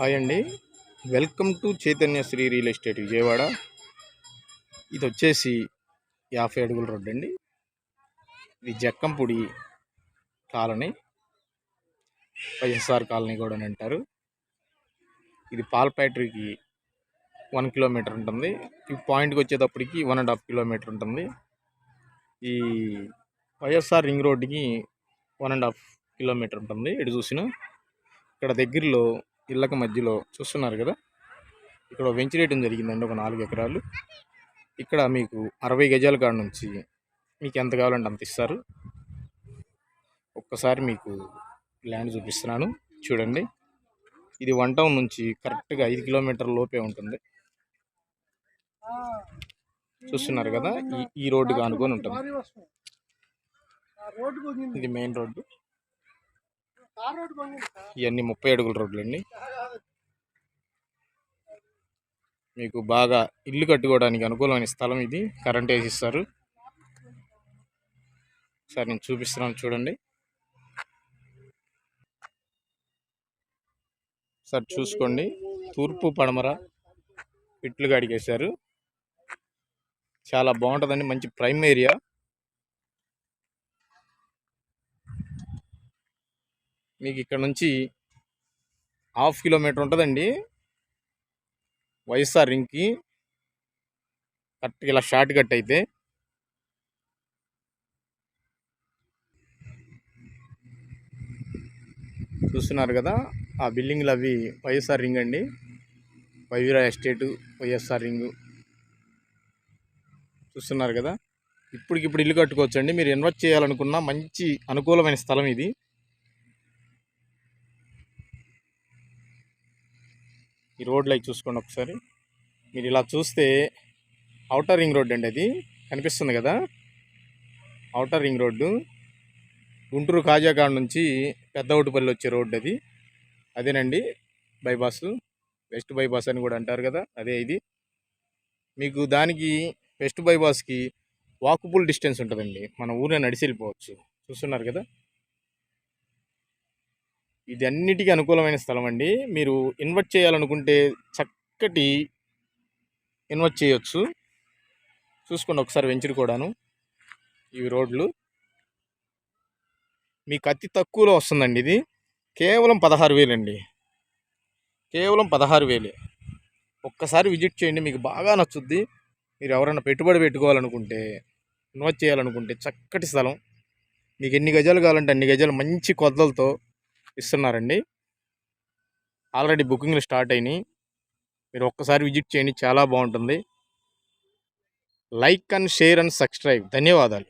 Hi అండి. Welcome to Chaitanya Sri real estate Vijayawada. ఇది వచ్చేసి 50 అడుగుల రోడ్డు అండి. ఇది జక్కంపూడి కాలనీ, వైఎస్ఆర్ కాలనీ కూడా అని అంటారు. ఇది పాల ఫ్యాక్టరీకి 1 కిలోమీటర్ ఉంటుంది. ఈ పాయింట్కి వచ్చేటప్పటికి 1.5 కిలోమీటర్ ఉంటుంది. ఈ వైఎస్ఆర్ రింగ్ రోడ్డుకి 1.5 కిలోమీటర్ ఉంటుంది. ఇటు చూసిన ఇక్కడ దగ్గరలో ఇళ్ళకి మధ్యలో చూస్తున్నారు కదా, ఇక్కడ వెంచర్ వేయడం జరిగిందండి. ఒక 4 ఎకరాలు. ఇక్కడ మీకు 60 గజాల కాడ నుంచి మీకు ఎంత కావాలంటే అంత ఇస్తారు. ఒక్కసారి మీకు ల్యాండ్ చూపిస్తున్నాను చూడండి. ఇది 1 టౌన్ నుంచి కరెక్ట్గా 5 కిలోమీటర్ల లోపే ఉంటుంది. చూస్తున్నారు కదా, ఈ రోడ్డుగా అనుకొని ఉంటుంది. ఇది మెయిన్ రోడ్డు. ఇవన్నీ 30 అడుగుల రోడ్లు అండి. మీకు బాగా ఇల్లు కట్టుకోవడానికి అనుకూలమైన స్థలం ఇది. కరెంట్ వేసిస్తారు. సరే నేను చూపిస్తున్నాను చూడండి. సార్ చూసుకోండి, తూర్పు పడమర ఇట్లు గడిగేశారు. చాలా బాగుంటుందండి, మంచి ప్రైమ్ ఏరియా. మీకు ఇక్కడ నుంచి 1/2 కిలోమీటర్ ఉంటుందండి వైఎస్ఆర్ రింగ్కి. కరెక్ట్గా ఇలా షార్ట్ కట్ అయితే చూస్తున్నారు కదా, ఆ బిల్డింగ్లు అవి వైఎస్ఆర్ రింగ్ అండి. వైవీరా ఎస్టేటు, వైఎస్ఆర్ రింగు చూస్తున్నారు కదా. ఇప్పటికిప్పుడు ఇల్లు కట్టుకోవచ్చండి. మీరు ఇన్వెస్ట్ చేయాలనుకున్న మంచి అనుకూలమైన స్థలం ఇది. ఈ రోడ్లు అవి చూసుకోండి ఒకసారి. మీరు ఇలా చూస్తే ఔటర్ రింగ్ రోడ్ అండి, అది కనిపిస్తుంది కదా. ఔటర్ రింగ్ రోడ్డు గుంటూరు కాజాకాడ నుంచి పెద్దవుటిపల్లి వచ్చే రోడ్డు అది. అదేనండి బైపాస్, వెస్ట్ బైపాస్ అని కూడా అంటారు కదా, అదే ఇది. మీకు దానికి వెస్ట్ బైపాస్కి వాకబుల్ డిస్టెన్స్ ఉంటుందండి. మన ఊరిని నడిచి వెళ్ళిపోవచ్చు. చూస్తున్నారు కదా, ఇది అన్నిటికీ అనుకూలమైన స్థలం అండి. మీరు ఇన్వెస్ట్ చేయాలనుకుంటే చక్కటి ఇన్వెస్ట్ చేయొచ్చు. చూసుకోండి ఒకసారి వెంచర్ కూడాను. ఇవి రోడ్లు మీకు అతి తక్కువలో వస్తుందండి. ఇది కేవలం 16,000 అండి, కేవలం 16,000. ఒక్కసారి విజిట్ చేయండి, మీకు బాగా నచ్చుద్ది. మీరు ఎవరైనా పెట్టుబడి పెట్టుకోవాలనుకుంటే, ఇన్వెస్ట్ చేయాలనుకుంటే చక్కటి స్థలం. మీకు ఎన్ని గజాలు కావాలంటే అన్ని గజాలు మంచి కొలతలతో ఇస్తున్నారండి. ఆల్రెడీ బుకింగ్లు స్టార్ట్ అయినాయి. మీరు ఒక్కసారి విజిట్ చేయండి, చాలా బాగుంటుంది. Like and share and subscribe. ధన్యవాదాలు.